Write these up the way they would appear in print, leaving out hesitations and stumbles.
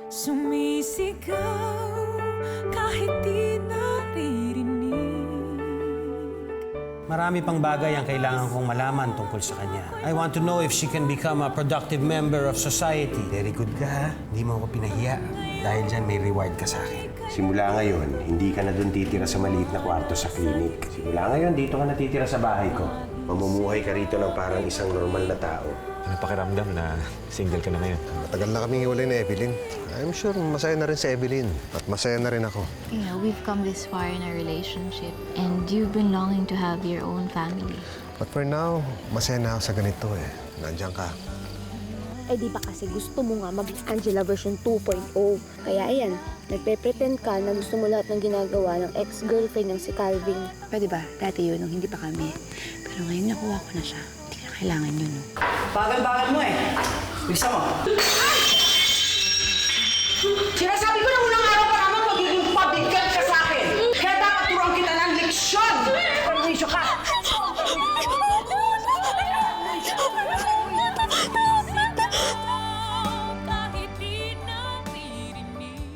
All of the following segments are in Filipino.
Sumisigaw kahit di naririnig. Marami pang bagay ang kailangan kong malaman tungkol sa kanya. I want to know if she can become a productive member of society. Very good ka, ha? Hindi mo ako pinahiya. Dahil dyan, may reward ka sa akin. Simula ngayon, hindi ka na doon titira sa maliit na kwarto sa clinic. Simula ngayon, dito ka natitira sa bahay ko. Mamumuhay ka rito ng parang isang normal na tao. Ano pakiramdam na single ka na ngayon? Matagal na kaming hiwalay na Evelyn. I'm sure masaya na rin si Evelyn. At masaya na rin ako. You know, we've come this far in our relationship and you've been longing to have your own family. But for now, masaya na ako sa ganito eh. Nandiyan ka. Eh di ba kasi gusto mo nga maging Angela version 2.0. Kaya ayan, nagpe-pretend ka na gusto mo lahat ng ginagawa ng ex-girlfriend ng si Calvin. Pwede ba? Dati yun, nung hindi pa kami. Pero ngayon nakuha ko na siya. Hindi ko na kailangan yun, no? Bagal-bagal mo eh. Bisa mo. Sinasabi ko na unang araw pa naman magiging pabigat ka sa akin. Kaya dapat turuan kita ng leksyon. Perwisyo ka. Kahit di naririnig.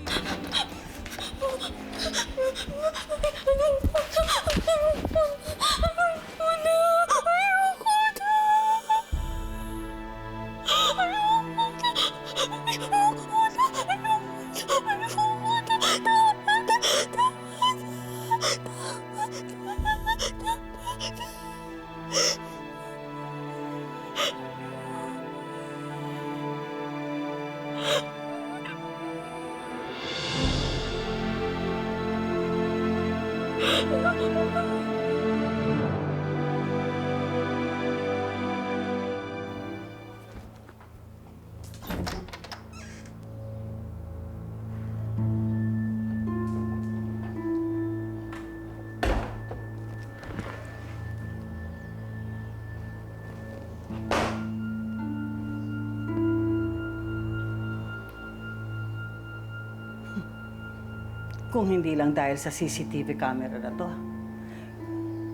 Kung hindi lang dahil sa CCTV camera na to.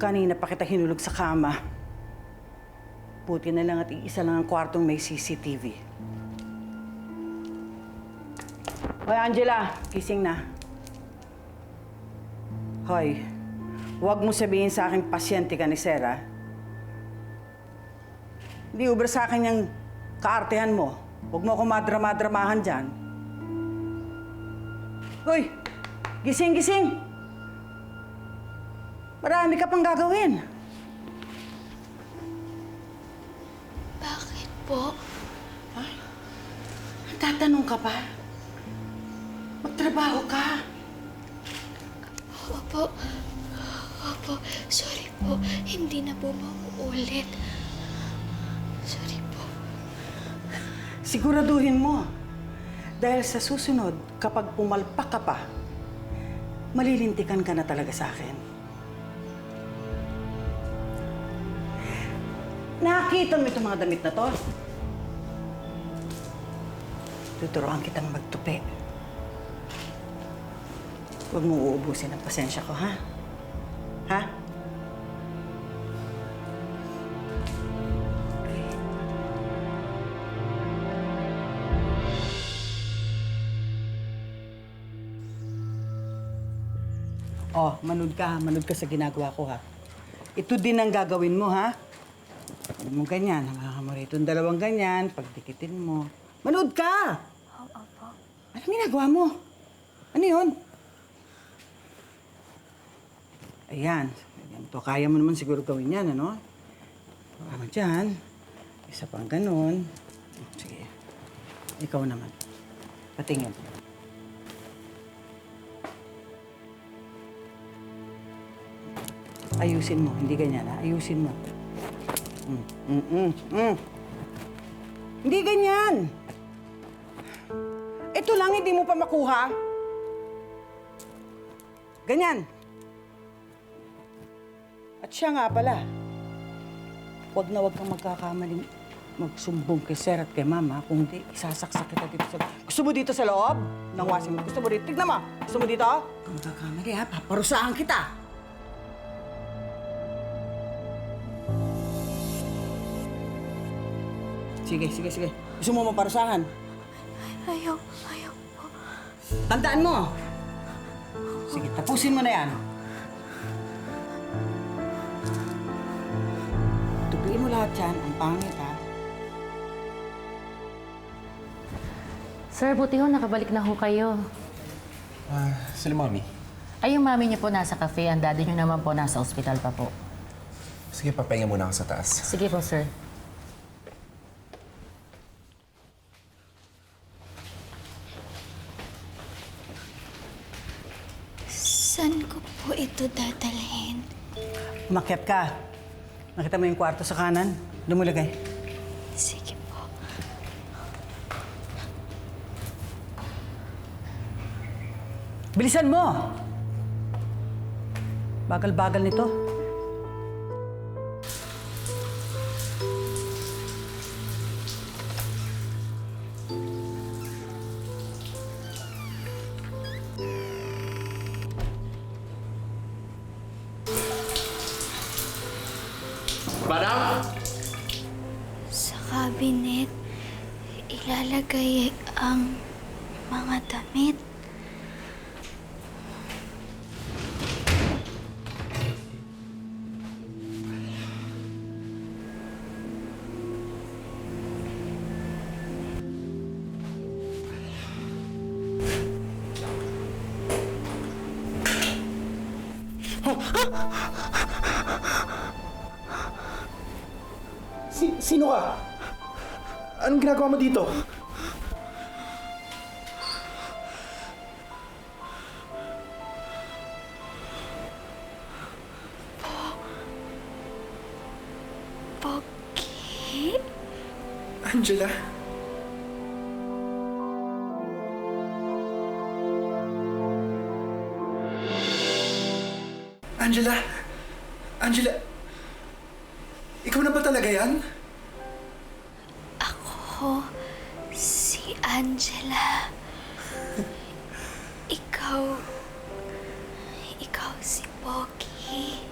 Kanina pa kita hinulog sa kama. Buti na lang at iisa lang ang kwartong may CCTV. Hoy, Angela, gising na. Hoy, huwag mo sabihin sa akin pasyente ka ni Sarah. Hindi ubra sa akin yung kaartehan mo. Huwag mo akong madrama-dramahan dyan. Hoy! Gising, gising! Marami ka pang gagawin. Bakit po? Ay, tatanong ka pa? Magtrabaho ka. Opo. Opo. Sorry po. Hindi na po mauulit. Sorry po. Siguraduhin mo. Dahil sa susunod, kapag pumalpak ka pa, malilintikan ka na talaga sa akin. Nakita mo itong mga damit na to? Tuturuan kitang magtupi. Huwag mo uubusin ang pasensya ko, ha? Ha? Oh, manood ka sa ginagawa ko, ha? Ito din ang gagawin mo, ha? Huwag mo ganyan, hawakan mo rito yung dalawang ganyan, pagdikitin mo. Manood ka! Opo. Anong ginagawa mo? Ano yun? Ayan. Ganito, kaya mo naman siguro gawin yan, ano? Hawakan mo dyan. Isa pang ganun. Sige. Ikaw naman. Patingin. Ayusin mo, hindi ganyan, ha? Ayusin mo. Hindi ganyan! Ito lang, hindi mo pa makuha. Ganyan. At siya nga pala, huwag kang magkakamaling magsumbong kay Sir at kay Mama, kung di, isasaksak kita dito sa... Gusto mo dito sa loob ng washing? Gusto mo dito? Tignan mo! Gusto mo dito? Kung magkakamali, ha? Paparusahan kita! Sige. Gusto mo maparusahan? Ayaw po. Tandaan mo! Sige, tapusin mo na yan. Tupiin mo lahat yan. Ang pangit, ha? Sir, buti ho, nakabalik na ho kayo. Sila mami. Ay, yung mami niyo po nasa cafe, ang daddy niyo naman po nasa ospital pa po. Sige, papahinga muna ako sa taas. Sige po, sir. Saan ko po ito dadalhin? Umakyat ka. Nakita mo yung kwarto sa kanan? Doon mo lagay. Sige po. Bilisan mo! Bagal-bagal nito. Sa cabinet, ilalagay ang mga damit. Sino ka? Anong ginagawa mo dito? Pogi? Angela? Angela? Angela? Ikaw na ba talaga yan? Ako, si Angela. Ikaw si Pogi.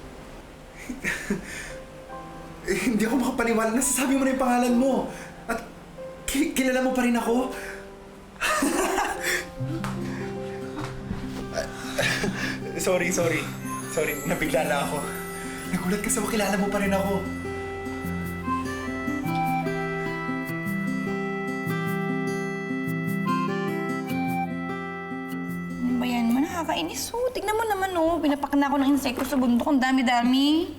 Hindi ako makapaniwala. Nasasabi mo na yung pangalan mo. At kilala mo pa rin ako. Sorry. Nabigla na ako. Nagulat kasi ako, kilala mo pa rin ako. Ano ba yan? Nakakainis. Tignan mo naman, pinapak na ako ng insekto sa bundok. Ang dami-dami.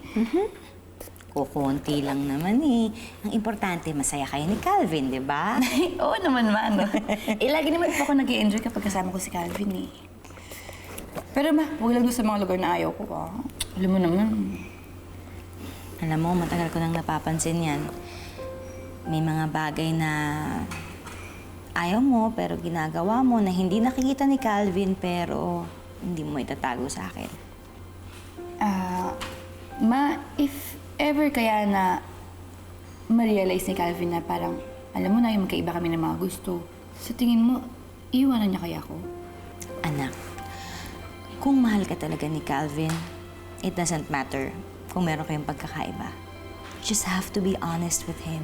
Kukunti lang naman eh. Ang importante, masaya kayo ni Calvin, di ba? Oo naman, lagi naman po ako nag-i-enjoy kapag kasama ko si Calvin, eh. Pero huwag lang doon sa mga lugar na ayaw ko, Alam mo naman. Alam mo, matagal ko nang napapansin yan. May mga bagay na ayaw mo, pero ginagawa mo na hindi nakikita ni Calvin, pero hindi mo itatago sa akin. If ever kaya na ma-realize ni Calvin na parang, alam mo na, yung magkaiba kami ng mga gusto, sa tingin mo, iiwanan niya kaya ako? Anak, kung mahal ka talaga ni Calvin, it doesn't matter kung meron kayong pagkakaiba. You just have to be honest with him.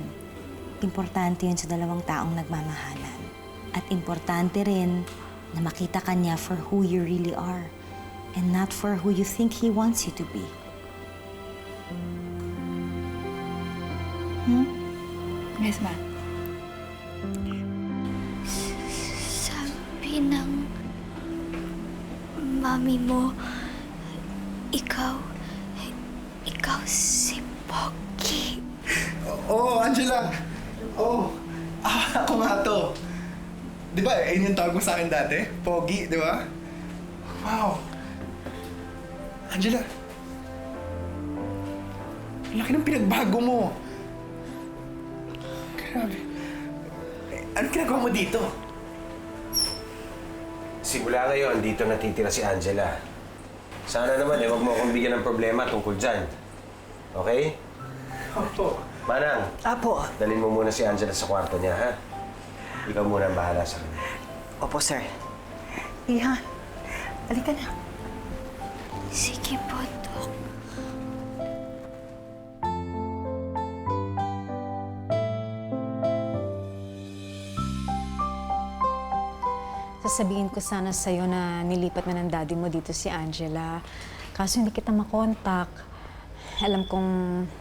Importante yun sa dalawang taong nagmamahalan. At importante rin na makita ka niya for who you really are and not for who you think he wants you to be. Yes, Ma. Sabi ng mami mo, ikaw si Pogi. Oo, Angela. Oo. Ako nga to. Di ba, yun yung tawag mo sa akin dati? Pogi, di ba? Wow. Angela. Ang laki ng pinagbago mo. Grabe. Anong ginagawa mo dito? Simula ngayon, dito natitira si Angela. Sana naman huwag mo akong bigyan ng problema tungkol dyan. Okay? Opo. Manang. Apo. Dalhin mo muna si Angela sa kwarto niya, ha? Ikaw muna ang bahala sa kanya. Opo, sir. Iha, halika na. Sige po, Dok. Sasabihin ko sana sa'yo na nilipat na ng daddy mo dito si Angela. Kaso hindi kita makontak. Alam kong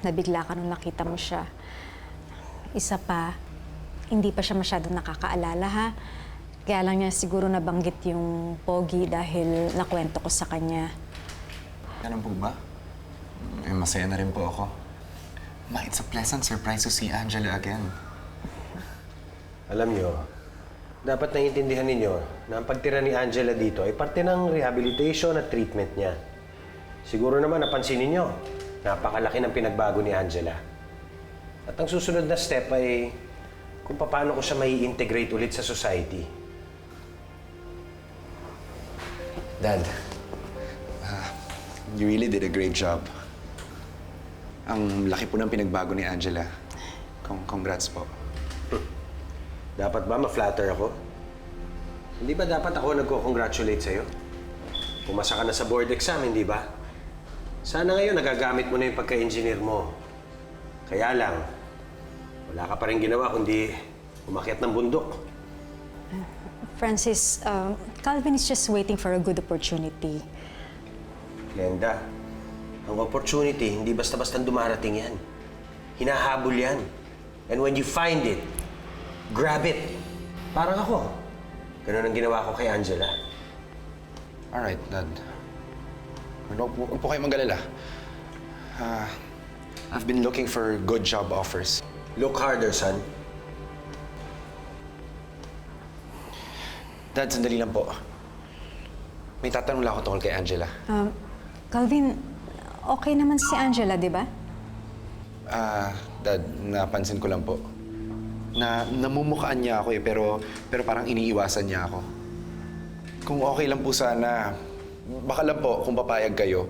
nabigla ka nung nakita mo siya. Isa pa, hindi pa siya masyadong nakakaalala ha. Kaya lang niya siguro nabanggit yung pogi dahil nakwento ko sa kanya. Ganun po ba? Masaya na rin po ako. Ma, it's a pleasant surprise to see Angela again. Alam nyo, dapat naiintindihan ninyo na ang pagtira ni Angela dito ay parte ng rehabilitation at treatment niya. Siguro naman napansin ninyo, napakalaki ng pinagbago ni Angela. At ang susunod na step ay kung paano ko siya mai integrate ulit sa society. Dad, you really did a great job. Ang laki po ng pinagbago ni Angela. Congrats po. Dapat ba ma-flatter ako? Hindi ba dapat ako nagko-congratulate sa'yo? Pumasa ka na sa board exam, hindi ba? Sana ngayon nagagamit mo na yung pagka-engineer mo. Kaya lang, wala ka pa rin ginawa kundi umakyat ng bundok. Francis, Calvin is just waiting for a good opportunity. Glenda, ang opportunity, hindi basta-basta dumarating yan. Hinahabol yan. And when you find it, grab it. Parang ako. Ganun ang ginawa ko kay Angela. Alright, Dad. Huwag po kayo mag-alala. I've been looking for good job offers. Look harder, son. Dad, sandali lang po. May tatanong lang ako tungkol kay Angela. Calvin, okay naman si Angela, di ba? Dad, napansin ko lang po. Namumukhaan niya ako pero parang iniiwasan niya ako. Kung okay lang po sana, baka lang po kung papayag kayo,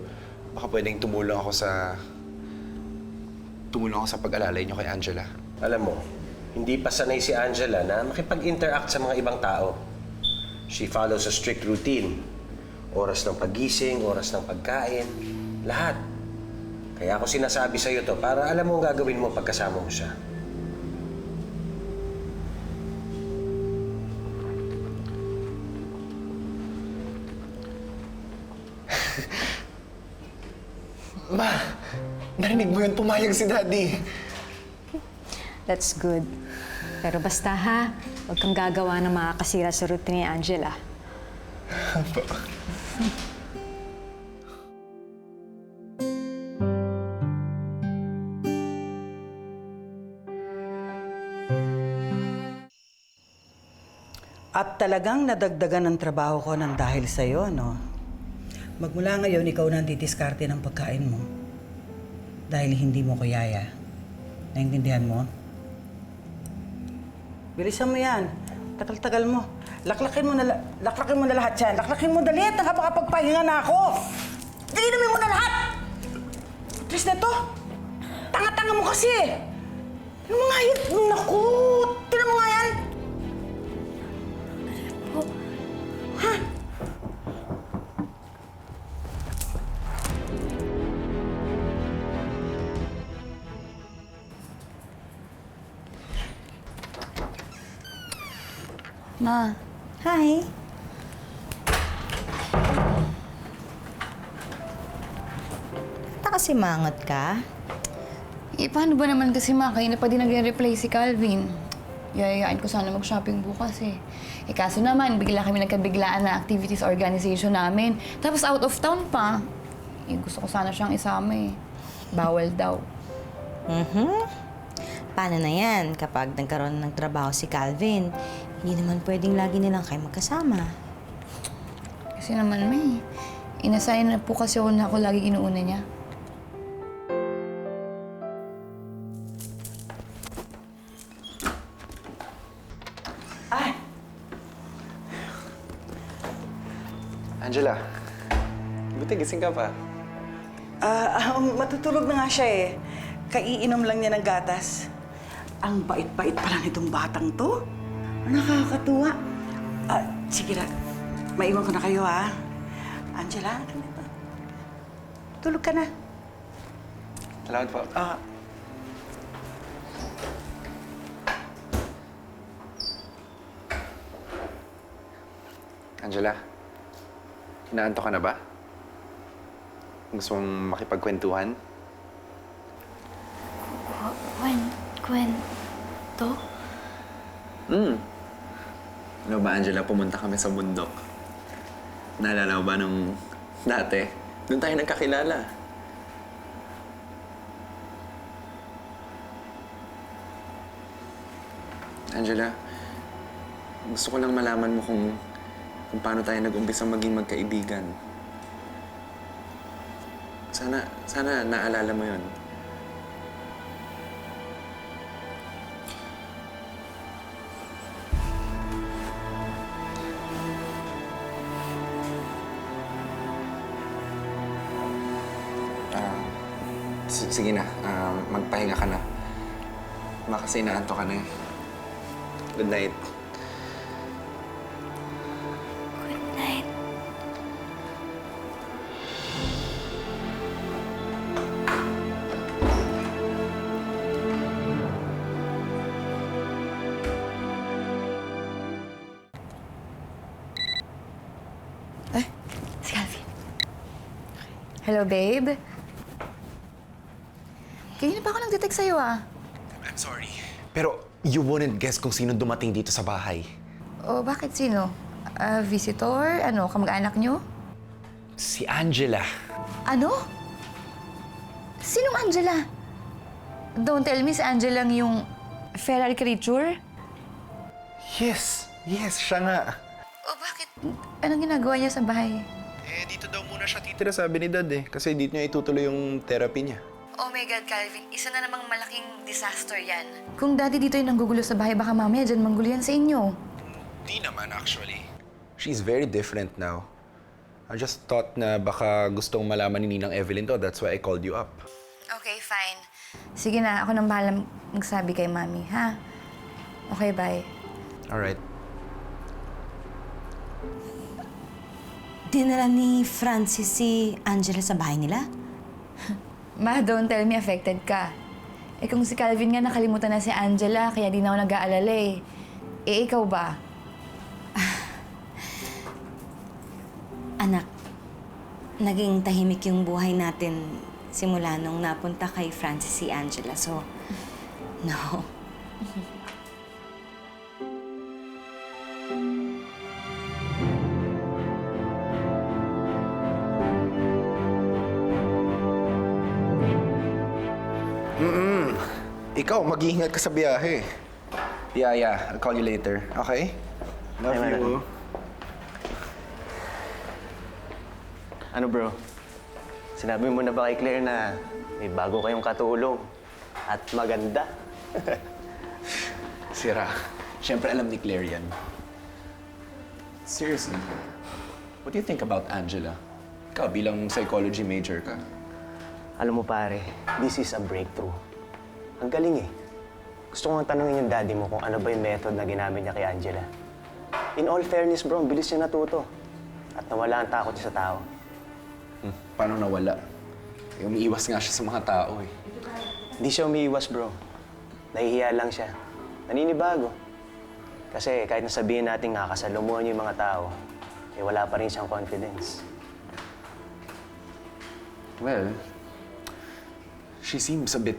baka pwedeng tumulong ako sa pag-alalay niyo kay Angela. Alam mo, hindi pa sanay si Angela na makipag-interact sa mga ibang tao. She follows a strict routine. Oras ng paggising, oras ng pagkain, lahat. Kaya ako sinasabi sa'yo to para alam mo ang gagawin mo pagkasama mo siya. Ma, narinig mo yun, pumayag si Daddy. That's good. Pero basta ha, huwag kang gagawa ng makakasira sa routine ni Angela. At talagang nadagdagan ng trabaho ko ng dahil sa'yo, no? Magmula ngayon, ikaw na ang didiskarte ng pagkain mo. Dahil hindi mo ko yaya. Naintindihan mo? Bilisan mo yan. Tagal-tagal mo. Laklakin mo na lahat yan. Laklakin mo dali at nakapagpahinga na ako. Inumin mo na lahat! Tris na to. Tanga-tanga mo kasi. Tignan mo nga yan. Naku! Tignan mo nga yan. Ha? Ma. Hi. Kasi mangot ka? Paano ba naman kasi kayo na pa din nagre-reply si Calvin? Yayayain ko sana mag-shopping bukas eh. Kaso naman, bigla kami nagkabiglaan na activities organization namin. Tapos out of town pa. Gusto ko sana siyang isama eh. Bawal daw. Paano na yan kapag nagkaroon ng trabaho si Calvin? Hindi naman pwedeng lagi nilang kayo magkasama. Kasi naman inasign na po kasi ako na ako lagi inuuna niya. Angela, buti gising ka pa. Matutulog na nga siya eh. Kaiinom lang niya ng gatas. Ang bait-bait pa lang itong batang to. Nakakatuwa. Sige na, maiwan ko na kayo ha. Angela, tulog ka na. Salamat po. Angela, inaanto ka na ba? Gusto mong makipagkwentuhan? Kwento? Ano ba, Angela, pumunta kami sa bundok. Naalala mo ba nung dati? Doon tayo nagkakilala. Angela, gusto ko lang malaman mo kung paano tayo nag-umpisang maging magkaibigan. Sana naalala mo yun. Sige na, magpahinga ka na. Kasi inaanto ka na eh. Good night. Good night. Si Calvin. Hello, babe. Kanina pa ako nag-detect sa'yo, ah. I'm sorry. Pero you wouldn't guess kung sino dumating dito sa bahay. O, bakit sino? Visitor? Ano, kamag-anak nyo? Si Angela. Ano? Sinong Angela? Don't tell me si Angela lang yung feral creature? Yes, siya nga. O, bakit? Anong ginagawa niya sa bahay? Eh, dito daw muna siya titira, sabi ni Dad eh. Kasi dito niya itutuloy yung therapy niya. Oh my God, Calvin. Isa na namang malaking disaster yan. Kung daddy dito yung nanggugulo sa bahay, baka mamaya dyan manggulo yan sa inyo. Di naman, actually. She's very different now. I just thought na baka gustong malaman ni Ninang Evelyn to. That's why I called you up. Okay, fine. Sige na, ako nang bahala magsabi kay Mami, ha? Okay, bye. Alright. Dinala ni Francis si Angela sa bahay nila? Ma, don't tell me affected ka. Eh kung si Calvin nga nakalimutan na si Angela, kaya di na ako nag-aalala eh. Eh, ikaw ba? Anak, naging tahimik yung buhay natin simula nung napunta kay Francis si Angela. So, no. Ikaw, mag-iingat ka sa biyahe. Yeah. I'll call you later. Okay? Love you. Ano bro? Sinabi mo na ba kay Claire na may bago kayong katulong at maganda? Sira. Siyempre alam ni Claire yan. Seriously, what do you think about Angela? Ikaw, bilang psychology major ka. Alam mo pare, this is a breakthrough. Ang galing eh. Gusto ko nga tanungin yung daddy mo kung ano ba yung method na ginamit niya kay Angela. In all fairness bro, ang bilis niya natuto. At nawala ang takot niya sa tao. Paano nawala? Eh, umiiwas nga siya sa mga tao eh. Hindi siya umiiwas bro. Nahihiya lang siya. Naninibago. Kasi kahit nasabihin natin nakakasalumuhan niyo yung mga tao, eh wala pa rin siyang confidence. Well, she seems a bit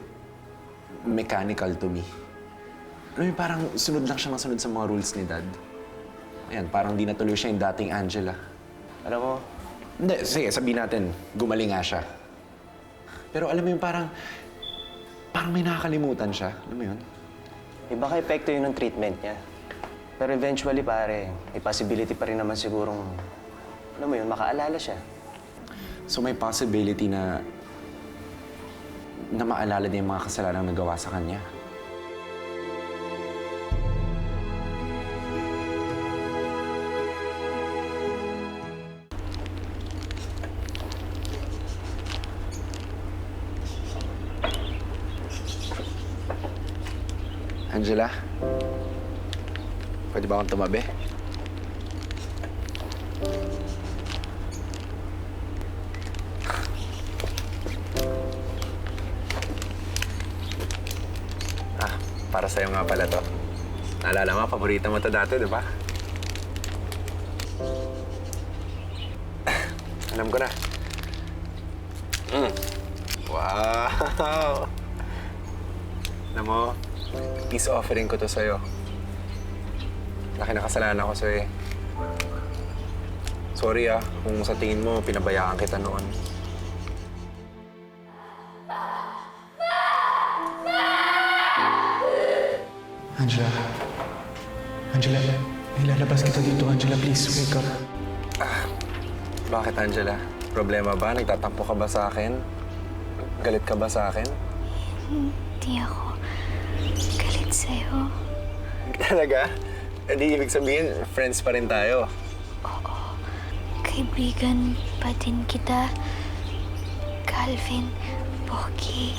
mechanical to me. Alam mo, parang sunod lang siya ng sunod sa mga rules ni Dad. Ayan, parang di natuloy siya yung dating Angela. Alam mo? Hindi, sige, sabihin natin, gumaling nga siya. Pero alam mo yung parang may nakakalimutan siya. Alam mo yun? Eh baka epekto yun ng treatment niya. Pero eventually pare, may possibility pa rin naman sigurong, alam mo yun, makaalala siya. So may possibility na maalala niya yung mga kasalanang nagawa sa kanya. Angela, pwede ba akong tumabi? Para sa'yo nga pala to. Naalala mo, paborito mo to dati, di ba? Alam ko na. Wow! Alam mo, peace offering ko to sa'yo. Laki na kasalanan ko sa'yo eh. Sorry kung sa tingin mo, pinabayaan kita noon. Angela. Angela, ilalabas kita dito. Angela, please, wake up. Bakit, Angela? Problema ba? Nagtatampo ka ba sa akin? Galit ka ba sa akin? Hindi ako galit sa'yo. Talaga? E di ibig sabihin, friends pa rin tayo. Oo. Kaibigan pa din kita, Calvin, Pogi.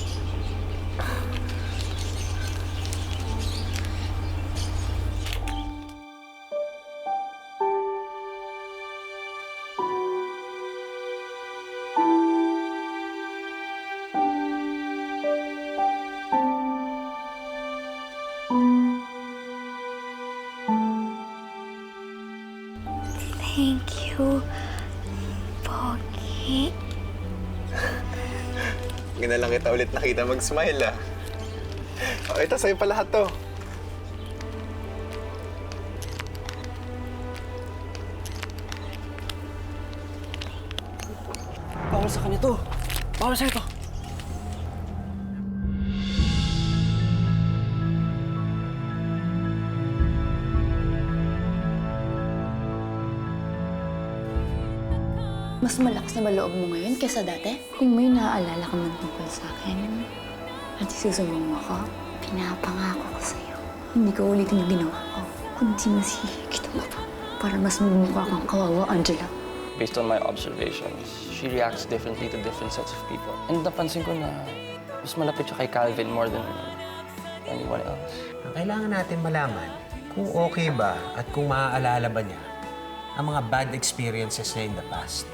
Thank you, Pogi. Hindi na lang kita ulit nakita mag-smile Oh, ito, sa'yo pa lahat to. Bawal sa kanya to. Bawal sa'yo to. Mas malakas na ba loob mo ngayon kaysa dati? Kung may naaalala ka man tungkol sa akin, at isusumbong mo ako, pinapangako ko sa'yo. Hindi ko ulitin yung ginawa ko. Kundi mas hihigit mo pa para mas magmukha kang kawawa, Angela. Based on my observations, she reacts differently to different sets of people. And napansin ko na mas malapit siya kay Calvin more than anyone else. Ang kailangan natin malaman kung okay ba at kung maaalala ba niya ang mga bad experiences niya in the past.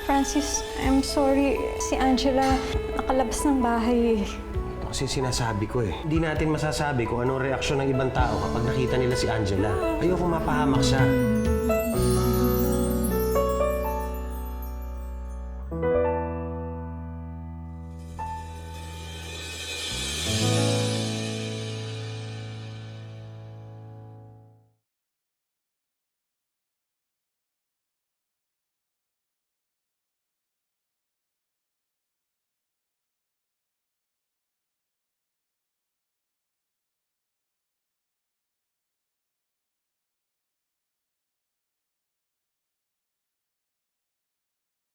Francis, I'm sorry. Si Angela, nakalabas ng bahay. Ito kasi sinasabi ko eh. Hindi natin masasabi kung anong reaksyon ng ibang tao kapag nakita nila si Angela. Ayoko mapahamak siya.